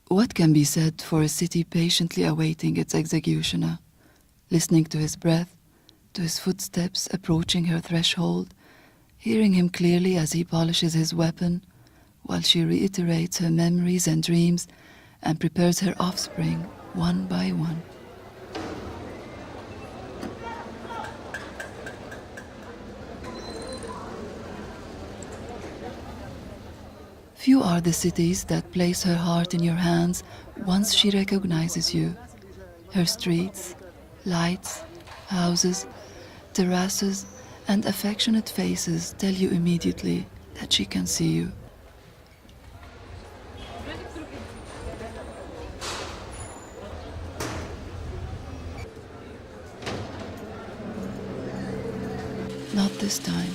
What can be said for a city patiently awaiting its executioner, listening to his breath, to his footsteps approaching her threshold, hearing him clearly as he polishes his weapon, while she reiterates her memories and dreams and prepares her offspring one by one. Few are the cities that place her heart in your hands once she recognizes you. Her streets, lights, houses, terraces, and affectionate faces tell you immediately that she can see you. Not this time.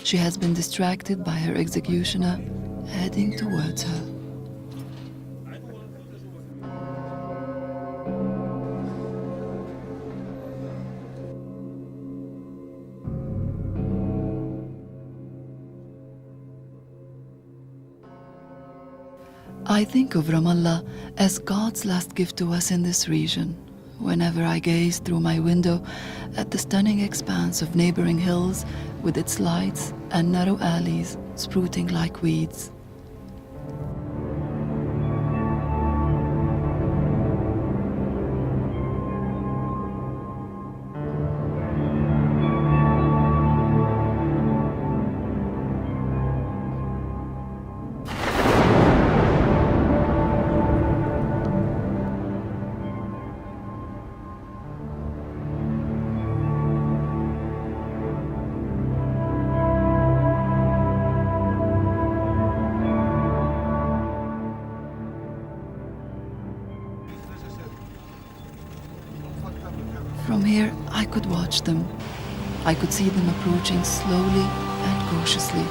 She has been distracted by her executioner heading towards her. I think of Ramallah as God's last gift to us in this region. Whenever I gaze through my window at the stunning expanse of neighboring hills with its lights and narrow alleys sprouting like weeds. From here, I could watch them. I could see them approaching slowly and cautiously.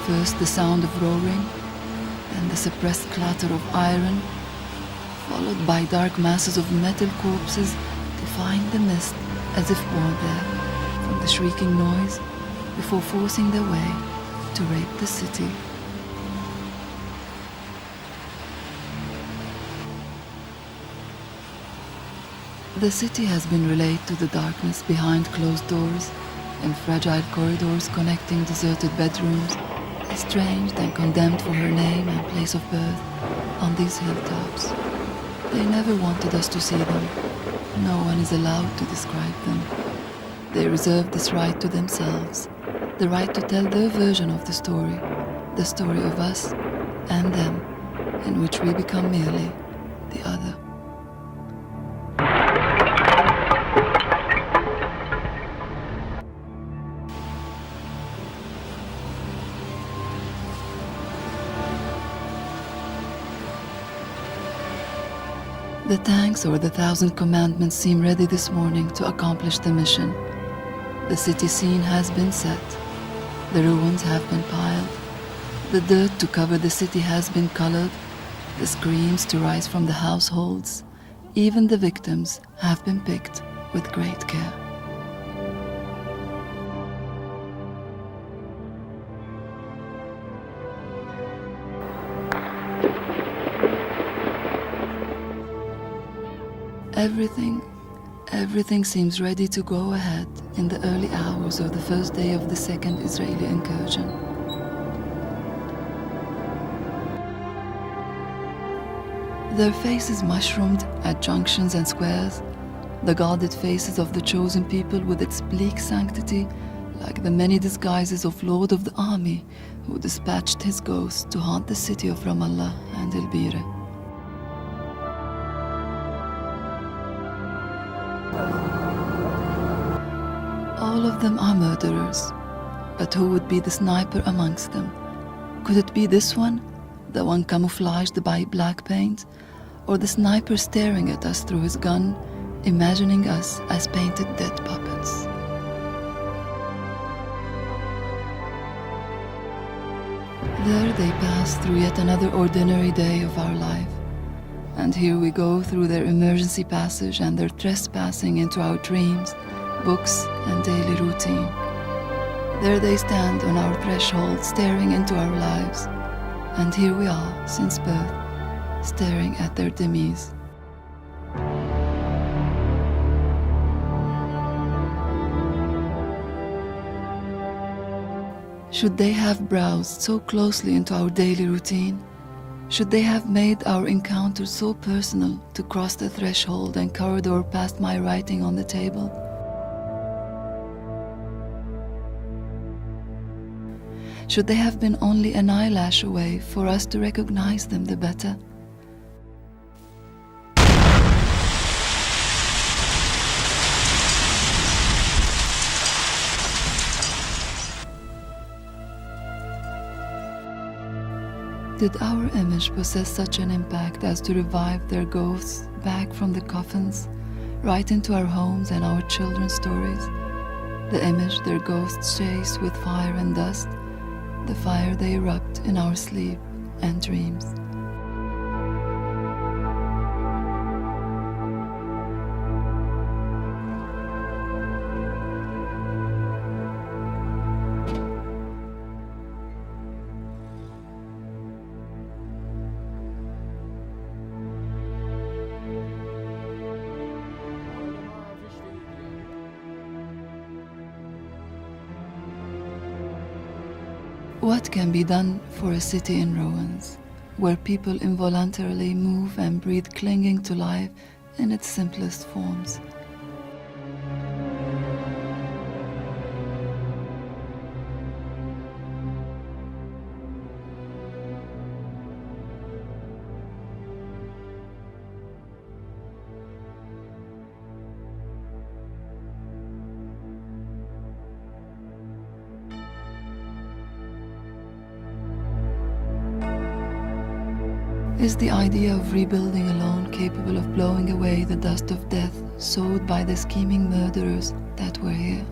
First the sound of roaring, then the suppressed clatter of iron, followed by dark masses of metal corpses defying the mist as if born there from the shrieking noise before forcing their way to rape the city. The city has been relayed to the darkness behind closed doors, in fragile corridors connecting deserted bedrooms, estranged and condemned for her name and place of birth on these hilltops. They never wanted us to see them. No one is allowed to describe them. They reserve this right to themselves, the right to tell their version of the story of us and them, in which we become merely the other. The tanks or the 1,000 commandments seem ready this morning to accomplish the mission. The city scene has been set. The ruins have been piled. The dirt to cover the city has been colored. The screams to rise from the households. Even the victims have been picked with great care. Everything seems ready to go ahead in the early hours of the first day of the second Israeli incursion. Their faces mushroomed at junctions and squares, the guarded faces of the chosen people with its bleak sanctity, like the many disguises of Lord of the Army who dispatched his ghost to haunt the city of Ramallah and El Bire. All of them are murderers, but who would be the sniper amongst them? Could it be this one, the one camouflaged by black paint, or the sniper staring at us through his gun, imagining us as painted dead puppets? There they pass through yet another ordinary day of our life. And here we go through their emergency passage and their trespassing into our dreams, books, and daily routine. There they stand on our threshold, staring into our lives. And here we are, since birth, staring at their demise. Should they have browsed so closely into our daily routine? Should they have made our encounter so personal to cross the threshold and corridor past my writing on the table? Should they have been only an eyelash away for us to recognize them the better? Did our image possess such an impact as to revive their ghosts back from the coffins, right into our homes and our children's stories? The image their ghosts chase with fire and dust, the fire they erupt in our sleep and dreams. What can be done for a city in ruins, where people involuntarily move and breathe, clinging to life in its simplest forms? Is the idea of rebuilding alone capable of blowing away the dust of death sowed by the scheming murderers that were here?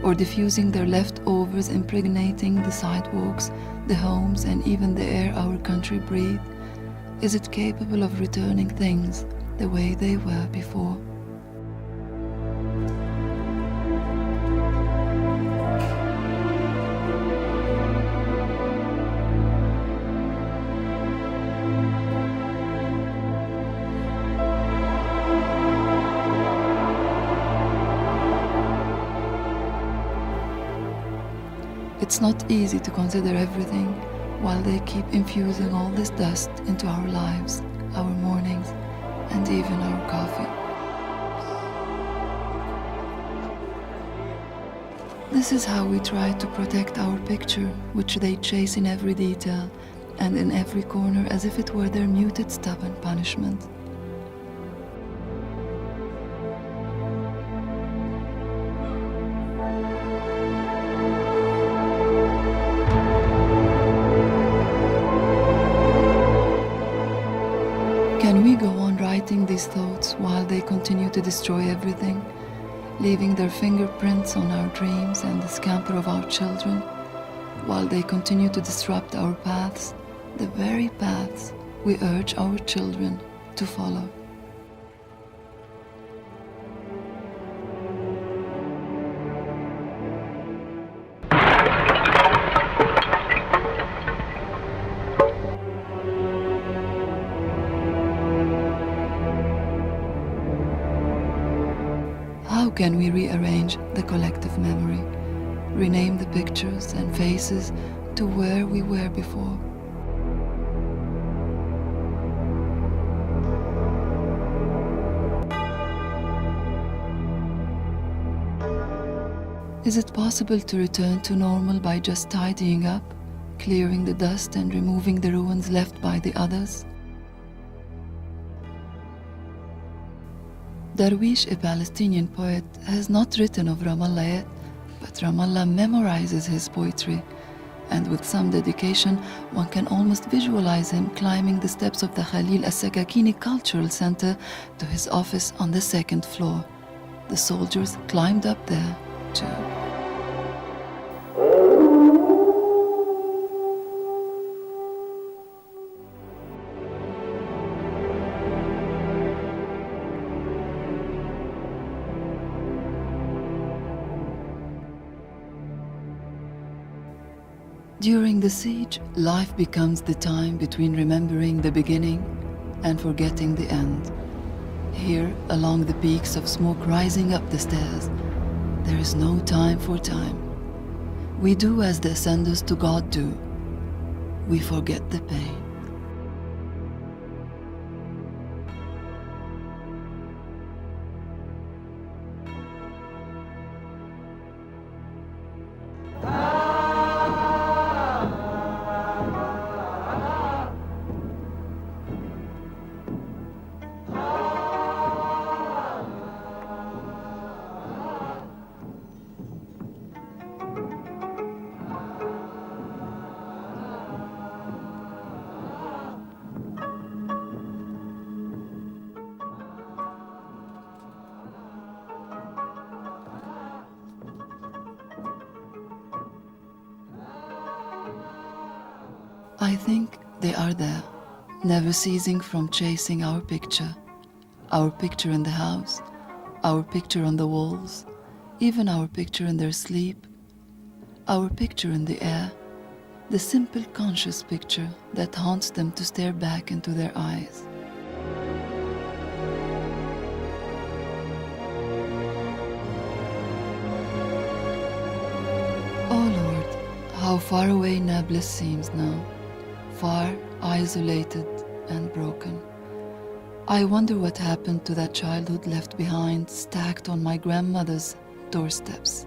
Or diffusing their leftovers, impregnating the sidewalks, the homes, and even the air our country breathed? Is it capable of returning things the way they were before? It's not easy to consider everything while they keep infusing all this dust into our lives, our mornings, and even our coffee. This is how we try to protect our picture, which they chase in every detail and in every corner as if it were their muted, stubborn punishment. Can we go on writing these thoughts while they continue to destroy everything, leaving their fingerprints on our dreams and the scamper of our children, while they continue to disrupt our paths, the very paths we urge our children to follow? How can we rearrange the collective memory, rename the pictures and faces to where we were before? Is it possible to return to normal by just tidying up, clearing the dust and removing the ruins left by the others? Darwish, a Palestinian poet, has not written of Ramallah yet, but Ramallah memorizes his poetry, and with some dedication, one can almost visualize him climbing the steps of the Khalil As-Sakakini Cultural Center to his office on the second floor. The soldiers climbed up there, too. During the siege, life becomes the time between remembering the beginning and forgetting the end. Here, along the peaks of smoke rising up the stairs, there is no time for time. We do as the ascenders to God do. We forget the pain. I think they are there, never ceasing from chasing our picture in the house, our picture on the walls, even our picture in their sleep, our picture in the air, the simple conscious picture that haunts them to stare back into their eyes. Oh Lord, how far away Nablus seems now, far, isolated and broken. I wonder what happened to that childhood left behind, stacked on my grandmother's doorsteps.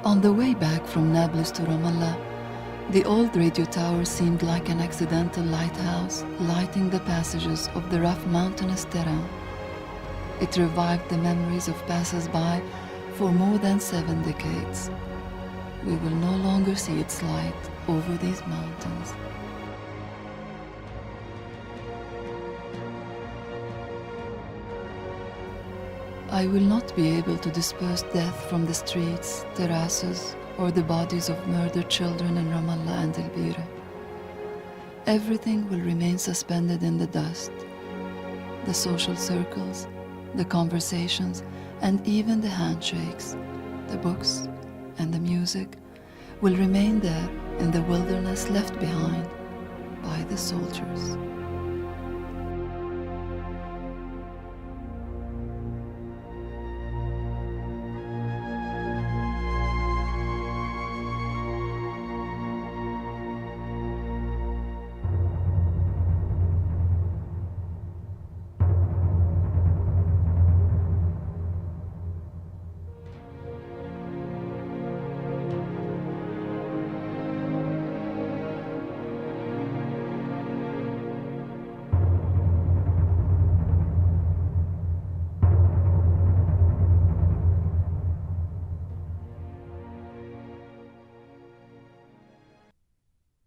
On the way back from Nablus to Ramallah, the old radio tower seemed like an accidental lighthouse lighting the passages of the rough mountainous terrain. It revived the memories of passers-by for more than 7 decades. We will no longer see its light over these mountains. I will not be able to disperse death from the streets, terraces, or the bodies of murdered children in Ramallah and El Bira. Everything will remain suspended in the dust. The social circles, the conversations, and even the handshakes, the books, and the music will remain there in the wilderness left behind by the soldiers.